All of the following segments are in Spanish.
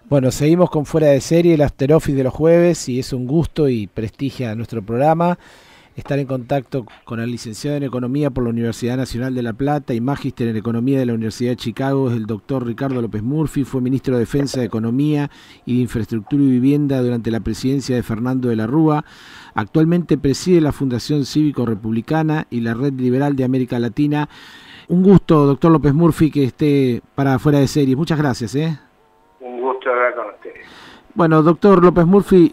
Bueno, seguimos con Fuera de Serie, el After Office de los jueves, y es un gusto y prestigia nuestro programa estar en contacto con el licenciado en Economía por la Universidad Nacional de La Plata y magíster en Economía de la Universidad de Chicago, es el doctor Ricardo López Murphy. Fue ministro de Defensa, de Economía y de Infraestructura y Vivienda durante la presidencia de Fernando de la Rúa. Actualmente preside la Fundación Cívico-Republicana y la Red Liberal de América Latina. Un gusto, doctor López Murphy, que esté para Fuera de Serie. Muchas gracias. Un gusto hablar con ustedes. Bueno, doctor López Murphy,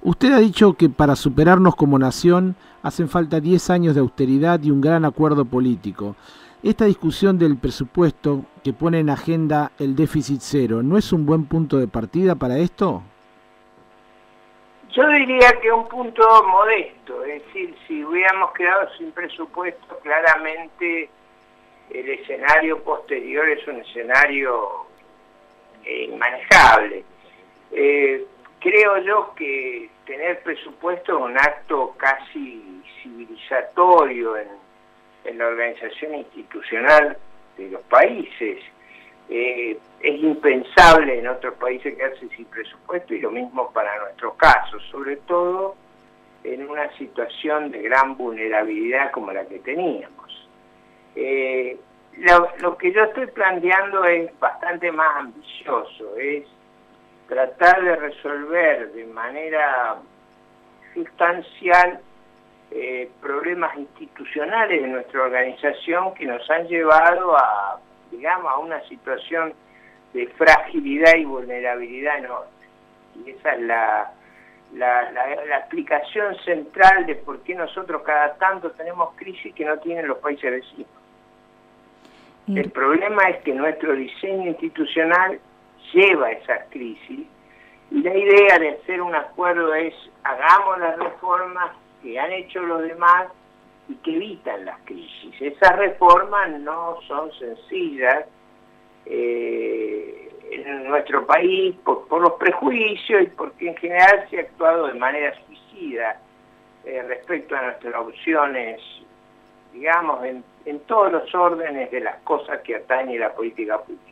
usted ha dicho que para superarnos como nación hacen falta 10 años de austeridad y un gran acuerdo político. Esta discusión del presupuesto que pone en agenda el déficit cero, ¿no es un buen punto de partida para esto? Yo diría que un punto modesto, es decir, si hubiéramos quedado sin presupuesto, claramente el escenario posterior es un escenario inmanejable. Creo yo que tener presupuesto es un acto casi civilizatorio en la organización institucional de los países. Es impensable en otros países quedarse sin presupuesto, y lo mismo para nuestro caso, sobre todo en una situación de gran vulnerabilidad como la que teníamos. Lo que yo estoy planteando es bastante más ambicioso, es tratar de resolver de manera sustancial problemas institucionales de nuestra organización que nos han llevado a, digamos, a una situación de fragilidad y vulnerabilidad enorme. Y esa es la explicación central de por qué nosotros cada tanto tenemos crisis que no tienen los países vecinos. El problema es que nuestro diseño institucional lleva a esas crisis, y la idea de hacer un acuerdo es: hagamos las reformas que han hecho los demás y que evitan las crisis. Esas reformas no son sencillas en nuestro país por los prejuicios y porque en general se ha actuado de manera suicida respecto a nuestras opciones, digamos, en todos los órdenes de las cosas que atañe la política pública.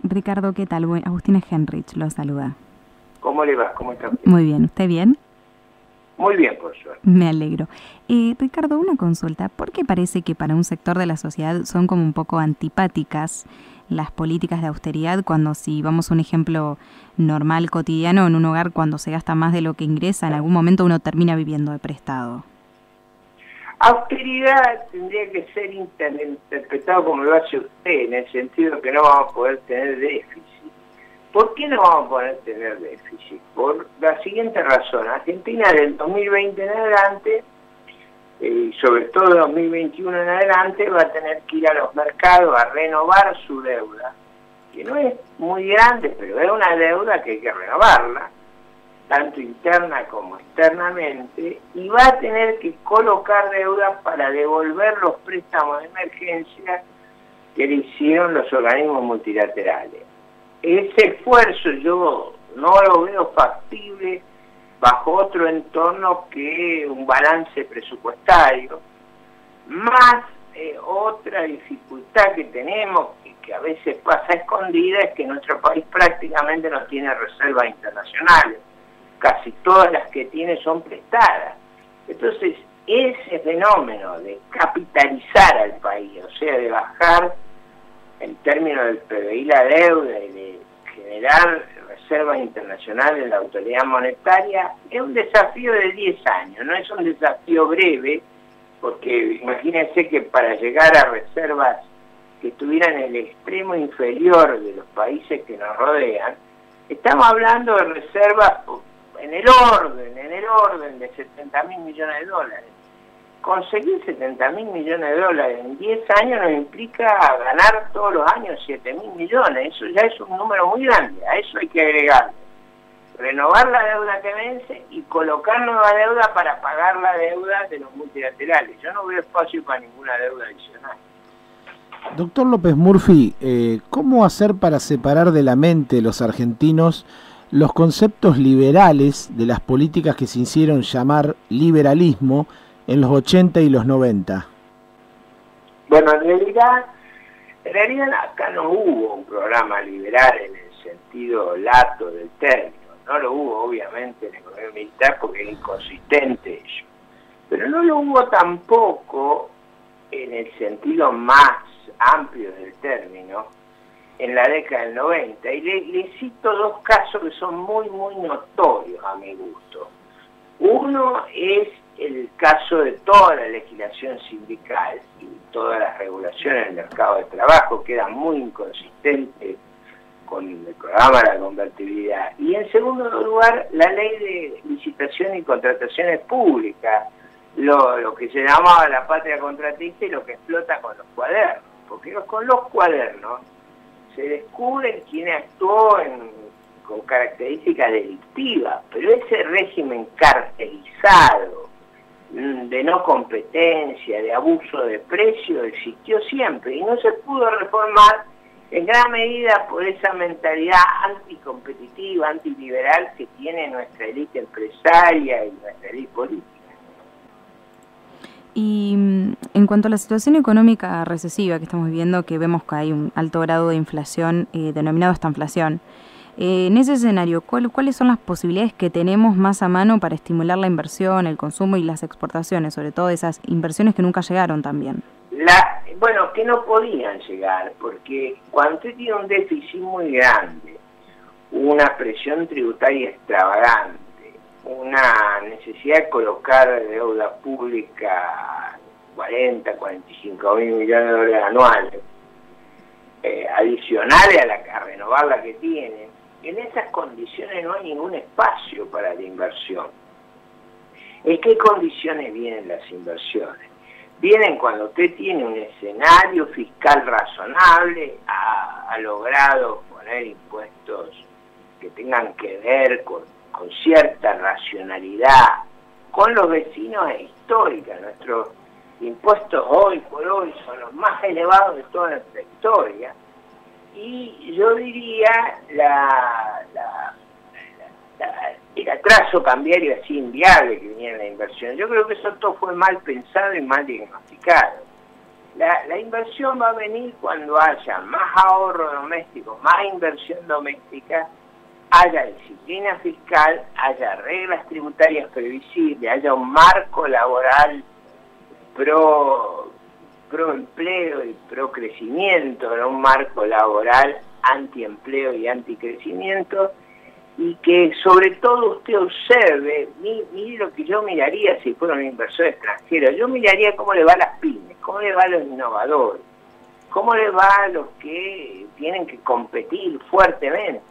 Ricardo, ¿qué tal? Agustina Henrich lo saluda. ¿Cómo le va? ¿Cómo está usted? Muy bien, ¿usted bien? Muy bien, por suerte. Me alegro. Ricardo, una consulta. ¿Por qué parece que para un sector de la sociedad son como un poco antipáticas las políticas de austeridad cuando, si vamos a un ejemplo normal, cotidiano, en un hogar, cuando se gasta más de lo que ingresa, en algún momento uno termina viviendo de prestado? Austeridad tendría que ser interpretado como lo hace usted, en el sentido que no vamos a poder tener déficit. ¿Por qué no vamos a poder tener déficit? Por la siguiente razón: Argentina del 2020 en adelante, y sobre todo del 2021 en adelante, va a tener que ir a los mercados a renovar su deuda, que no es muy grande, pero es una deuda que hay que renovarla, tanto interna como externamente, y va a tener que colocar deuda para devolver los préstamos de emergencia que le hicieron los organismos multilaterales. Ese esfuerzo yo no lo veo factible bajo otro entorno que un balance presupuestario, más otra dificultad que tenemos, que a veces pasa escondida, es que nuestro país prácticamente no tiene reservas internacionales. Casi todas las que tiene son prestadas. Entonces, ese fenómeno de capitalizar al país, o sea, de bajar en términos del PBI la deuda y de generar reservas internacionales en la autoridad monetaria, es un desafío de 10 años, no es un desafío breve, porque imagínense que para llegar a reservas que estuvieran en el extremo inferior de los países que nos rodean, estamos hablando de reservas en el orden de 70.000 millones de dólares. Conseguir 70.000 millones de dólares en 10 años nos implica ganar todos los años 7.000 millones. Eso ya es un número muy grande. A eso hay que agregar renovar la deuda que vence y colocar nueva deuda para pagar la deuda de los multilaterales. Yo no veo espacio para ninguna deuda adicional. Doctor López Murphy, ¿cómo hacer para separar de la mente de los argentinos los conceptos liberales de las políticas que se hicieron llamar liberalismo en los 80 y los 90? Bueno, en realidad acá no hubo un programa liberal en el sentido sentido lato del término. No lo hubo, obviamente, en la economía militar porque era inconsistente ello. Pero no lo hubo tampoco en el sentido más amplio del término en la década del 90. Y le cito dos casos que son muy, muy notorios a mi gusto. Uno es el caso de toda la legislación sindical y todas las regulaciones del mercado de trabajo, que eran muy inconsistentes con el programa de la convertibilidad. Y en segundo lugar, la ley de licitación y contrataciones públicas, lo que se llamaba la patria contratista y lo que explota con los cuadernos. Porque con los cuadernos se descubre quién actuó con características delictivas, pero ese régimen cartelizado de no competencia, de abuso de precio, existió siempre y no se pudo reformar en gran medida por esa mentalidad anticompetitiva, antiliberal que tiene nuestra élite empresaria y nuestra élite política. Y en cuanto a la situación económica recesiva que estamos viviendo, que vemos que hay un alto grado de inflación, denominado estanflación, en ese escenario, ¿cuáles son las posibilidades que tenemos más a mano para estimular la inversión, el consumo y las exportaciones, sobre todo esas inversiones que nunca llegaron también? Bueno, que no podían llegar, porque cuando usted tiene un déficit muy grande, una presión tributaria extravagante, una necesidad de colocar deuda pública 40, 45 mil millones de dólares anuales, adicionales a renovar la que tienen, en esas condiciones no hay ningún espacio para la inversión. ¿En qué condiciones vienen las inversiones? Vienen cuando usted tiene un escenario fiscal razonable, ha logrado poner impuestos que tengan que ver con cierta racionalidad, con los vecinos e históricas. Nuestros impuestos hoy por hoy son los más elevados de toda nuestra historia, y yo diría el atraso cambiario así inviable que venía en la inversión. Yo creo que eso todo fue mal pensado y mal diagnosticado. La inversión va a venir cuando haya más ahorro doméstico, más inversión doméstica, haya disciplina fiscal, haya reglas tributarias previsibles, haya un marco laboral pro empleo y pro crecimiento, no un marco laboral anti-empleo y anti-crecimiento, y que sobre todo usted observe, mire lo que yo miraría si fuera un inversor extranjero. Yo miraría cómo le va a las pymes, cómo le va a los innovadores, cómo le va a los que tienen que competir fuertemente.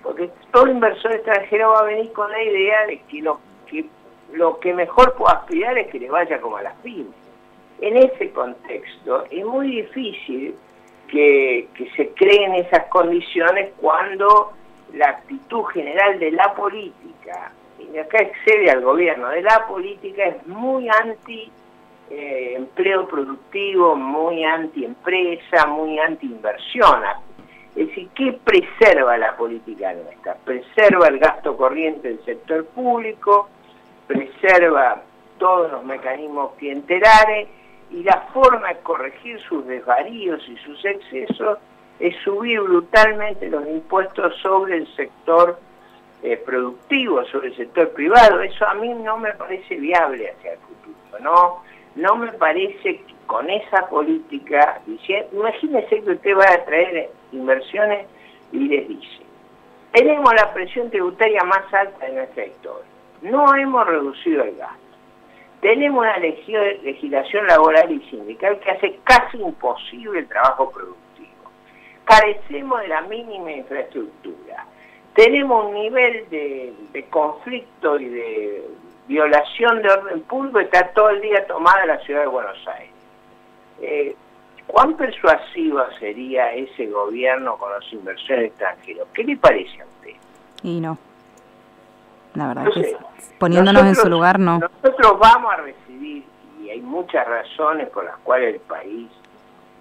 Porque todo inversor extranjero va a venir con la idea de que lo que mejor puede aspirar es que le vaya como a las pymes. En ese contexto es muy difícil que se creen esas condiciones cuando la actitud general de la política, y acá excede al gobierno, de la política es muy anti empleo productivo, muy anti empresa, muy anti inversión. Es decir, ¿qué preserva la política nuestra? Preserva el gasto corriente del sector público, preserva todos los mecanismos clientelares, y la forma de corregir sus desvaríos y sus excesos es subir brutalmente los impuestos sobre el sector productivo, sobre el sector privado. Eso a mí no me parece viable hacia el futuro, no me parece que con esa política. Imagínese que usted va a traer inversiones y les dice: tenemos la presión tributaria más alta de nuestra historia, no hemos reducido el gasto, tenemos una legislación laboral y sindical que hace casi imposible el trabajo productivo, carecemos de la mínima infraestructura, tenemos un nivel de conflicto y de violación de orden público que está todo el día tomada la ciudad de Buenos Aires. ¿Cuán persuasivo sería ese gobierno con los inversores extranjeros? ¿Qué le parece a usted? Y no. La verdad que poniéndonos en su lugar, no. Nosotros vamos a recibir, y hay muchas razones por las cuales el país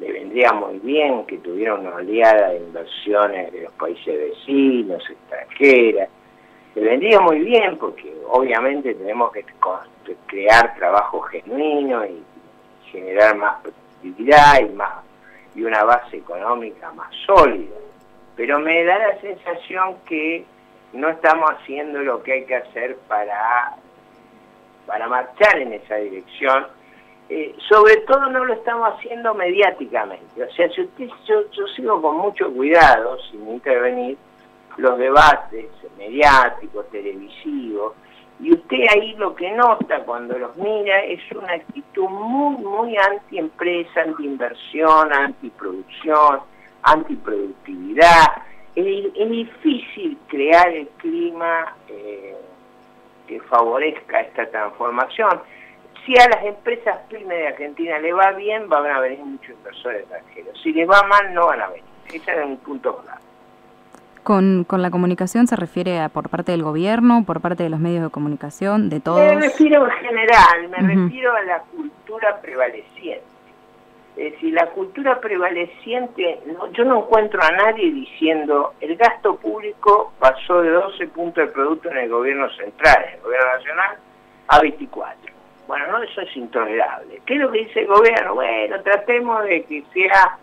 le vendría muy bien que tuviera una oleada de inversiones de los países vecinos, extranjeras. Le vendría muy bien porque obviamente tenemos que crear trabajo genuino y generar más productividad y una base económica más sólida. pero me da la sensación que no estamos haciendo lo que hay que hacer para marchar en esa dirección. Sobre todo no lo estamos haciendo mediáticamente. O sea, si usted, yo sigo con mucho cuidado, sin intervenir, los debates mediáticos, televisivos, y usted ahí lo que nota cuando los mira es una actitud muy, muy anti-empresa, anti-inversión, anti-producción, anti-productividad. Es difícil crear el clima que favorezca esta transformación. Si a las empresas pymes de Argentina le va bien, van a venir muchos inversores extranjeros. Si les va mal, no van a venir. Ese es un punto claro. ¿Con la comunicación se refiere a por parte del gobierno, por parte de los medios de comunicación, de todos? Me refiero en general, refiero a la cultura prevaleciente. Es decir, la cultura prevaleciente, yo no encuentro a nadie diciendo el gasto público pasó de 12 puntos de producto en el gobierno central, en el gobierno nacional, a 24. Bueno, no, eso es intolerable. ¿Qué es lo que dice el gobierno? Bueno, tratemos de que sea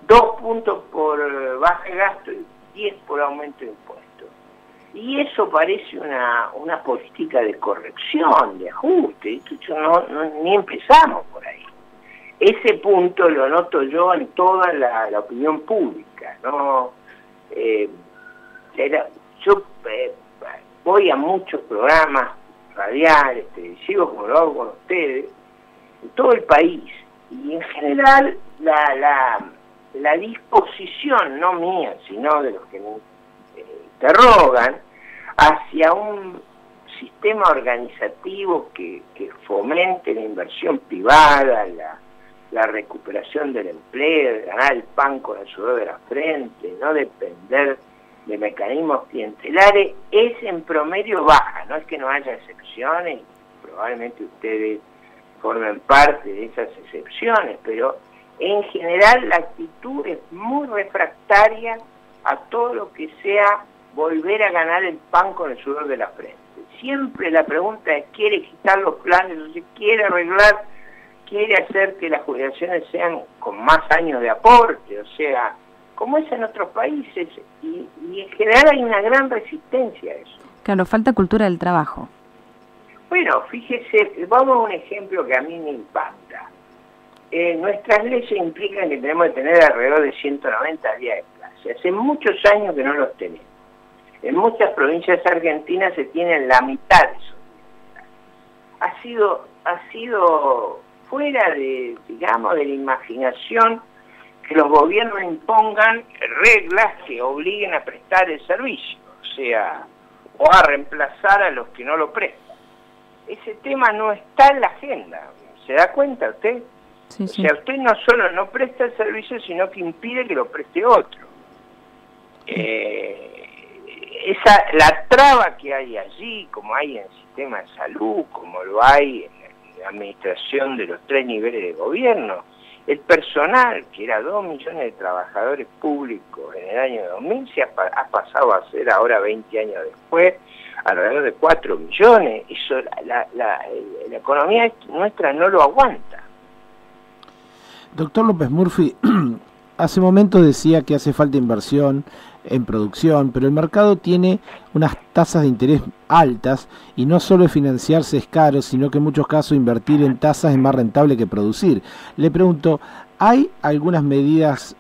2 puntos por baja de gasto y 10 por aumento de impuestos. Y eso parece una política de corrección, de ajuste. Ni empezamos por ahí. Ese punto lo noto yo en toda la opinión pública, ¿no? Yo voy a muchos programas radiales, televisivos, como lo hago con ustedes, en todo el país, y en general la disposición, no mía, sino de los que me interrogan, hacia un sistema organizativo que fomente la inversión privada, la recuperación del empleo, de ganar el pan con el sudor de la frente, no depender de mecanismos clientelares, es en promedio baja. No es que no haya excepciones, probablemente ustedes formen parte de esas excepciones, pero en general la actitud es muy refractaria a todo lo que sea volver a ganar el pan con el sudor de la frente. Siempre la pregunta es, ¿quiere quitar los planes? O sea, ¿quiere arreglar? ¿Quiere hacer que las jubilaciones sean con más años de aporte? O sea, como es en otros países, y en general hay una gran resistencia a eso. Claro, falta cultura del trabajo. Bueno, fíjese, vamos a un ejemplo que a mí me impacta. Nuestras leyes implican que tenemos que tener alrededor de 190 días de clase. Hace muchos años que no los tenemos. En muchas provincias argentinas se tienen la mitad de esos días. Ha sido fuera de, digamos, de la imaginación que los gobiernos impongan reglas que obliguen a prestar el servicio, o sea, o a reemplazar a los que no lo prestan. Ese tema no está en la agenda, ¿se da cuenta usted? Sí, sí. O sea, usted no solo no presta el servicio, sino que impide que lo preste otro. La traba que hay allí, como hay en el sistema de salud, como lo hay en la administración de los 3 niveles de gobierno, el personal, que era 2 millones de trabajadores públicos en el año 2000, ha pasado a ser ahora, 20 años después, alrededor de 4 millones. Eso la economía nuestra no lo aguanta. Doctor López Murphy, hace momentos decía que hace falta inversión en producción, pero el mercado tiene unas tasas de interés altas y no solo financiarse es caro, sino que en muchos casos invertir en tasas es más rentable que producir. Le pregunto, ¿hay algunas medidas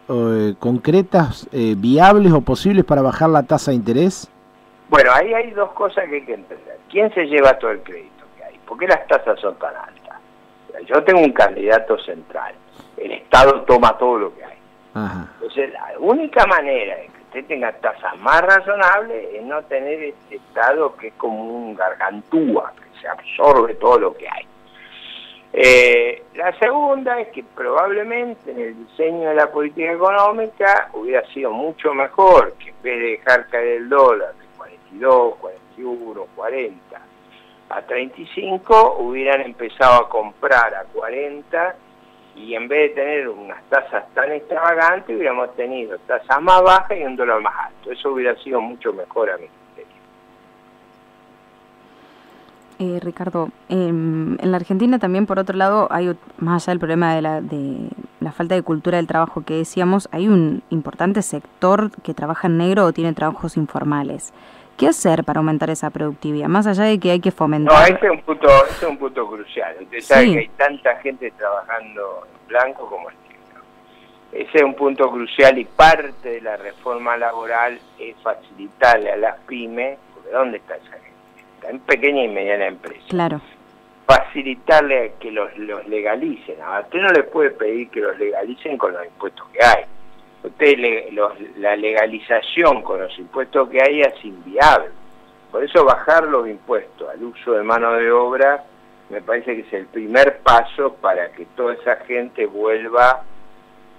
concretas, viables o posibles para bajar la tasa de interés? Bueno, ahí hay dos cosas que hay que entender. ¿Quién se lleva todo el crédito que hay? ¿Por qué las tasas son tan altas? Yo tengo un candidato central. El Estado toma todo lo que hay. Ajá. Entonces, la única manera de que usted tenga tasas más razonables es no tener este Estado que es como un gargantúa, que se absorbe todo lo que hay. La segunda es que probablemente en el diseño de la política económica hubiera sido mucho mejor que en vez de dejar caer el dólar de 42, 41, 40 a 35, hubieran empezado a comprar a 40, y en vez de tener unas tasas tan extravagantes, hubiéramos tenido tasas más bajas y un dólar más alto. Eso hubiera sido mucho mejor a mi criterio. Ricardo, en la Argentina también, por otro lado, hay más allá del problema de la falta de cultura del trabajo que decíamos, hay un importante sector que trabaja en negro o tiene trabajos informales. ¿Qué hacer para aumentar esa productividad? Más allá de que hay que fomentar... No, ese es un punto crucial. Usted sabe que hay tanta gente trabajando en blanco como en negro. Ese es un punto crucial y parte de la reforma laboral es facilitarle a las pymes, porque ¿dónde está esa gente? Está en pequeña y mediana empresa. Claro. Facilitarle que los legalicen. A usted no le puede pedir que los legalicen con los impuestos que hay. La legalización con los impuestos que hay es inviable. Por eso bajar los impuestos al uso de mano de obra me parece que es el primer paso para que toda esa gente vuelva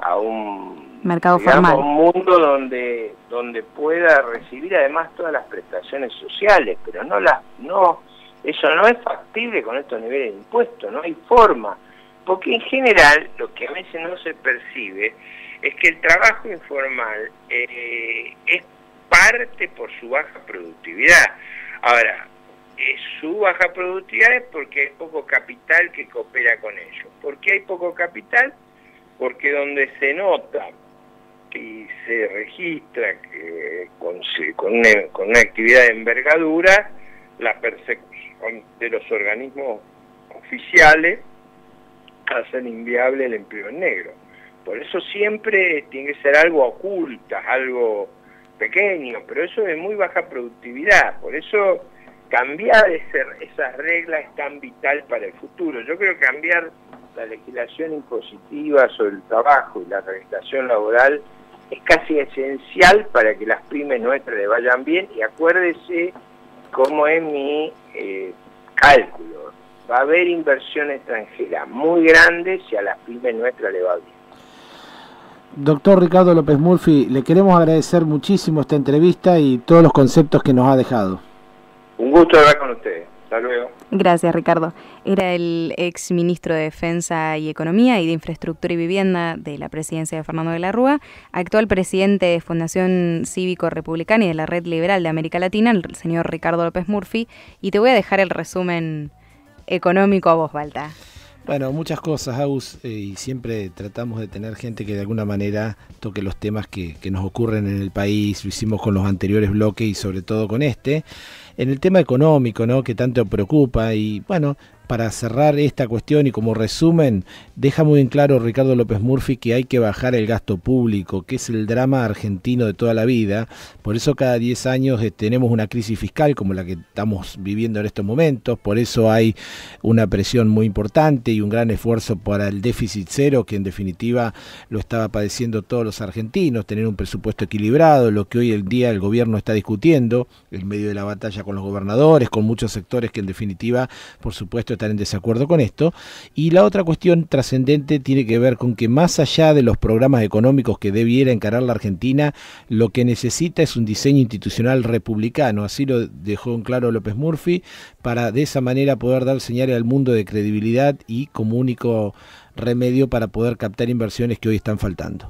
a un mercado formal, un mundo donde pueda recibir además todas las prestaciones sociales, pero eso no es factible con estos niveles de impuestos, no hay forma, porque en general lo que a veces no se percibe es que el trabajo informal es parte por su baja productividad. Ahora, su baja productividad es porque hay poco capital que coopera con ellos. ¿Por qué hay poco capital? Porque donde se nota y se registra que con una actividad de envergadura, la persecución de los organismos oficiales hacen inviable el empleo en negro. Por eso siempre tiene que ser algo oculta, algo pequeño, pero eso es muy baja productividad. Por eso cambiar esas reglas es tan vital para el futuro. Yo creo que cambiar la legislación impositiva sobre el trabajo y la legislación laboral es casi esencial para que las pymes nuestras le vayan bien. Y acuérdese cómo es mi cálculo. Va a haber inversión extranjera muy grande si a las pymes nuestras le va bien. Doctor Ricardo López Murphy, le queremos agradecer muchísimo esta entrevista y todos los conceptos que nos ha dejado. Un gusto hablar con ustedes. Hasta luego. Gracias, Ricardo. Era el ex ministro de Defensa y Economía y de Infraestructura y Vivienda de la presidencia de Fernando de la Rúa, actual presidente de Fundación Cívico Republicana y de la Red Liberal de América Latina, el señor Ricardo López Murphy. Y te voy a dejar el resumen económico a vos, Balta. Bueno, muchas cosas, Agus, y siempre tratamos de tener gente que de alguna manera toque los temas que nos ocurren en el país. Lo hicimos con los anteriores bloques y sobre todo con este. En el tema económico, ¿no?, que tanto preocupa, y bueno, para cerrar esta cuestión y como resumen, deja muy en claro Ricardo López Murphy que hay que bajar el gasto público, que es el drama argentino de toda la vida. Por eso cada 10 años tenemos una crisis fiscal como la que estamos viviendo en estos momentos. Por eso hay una presión muy importante y un gran esfuerzo para el déficit cero, que en definitiva lo estaba padeciendo todos los argentinos, tener un presupuesto equilibrado, lo que hoy en día el gobierno está discutiendo en medio de la batalla con los gobernadores, con muchos sectores que en definitiva, por supuesto, están en desacuerdo con esto. Y la otra cuestión trascendente tiene que ver con que más allá de los programas económicos que debiera encarar la Argentina, lo que necesita es un diseño institucional republicano. Así lo dejó en claro López Murphy, para de esa manera poder dar señales al mundo de credibilidad y como único remedio para poder captar inversiones que hoy están faltando.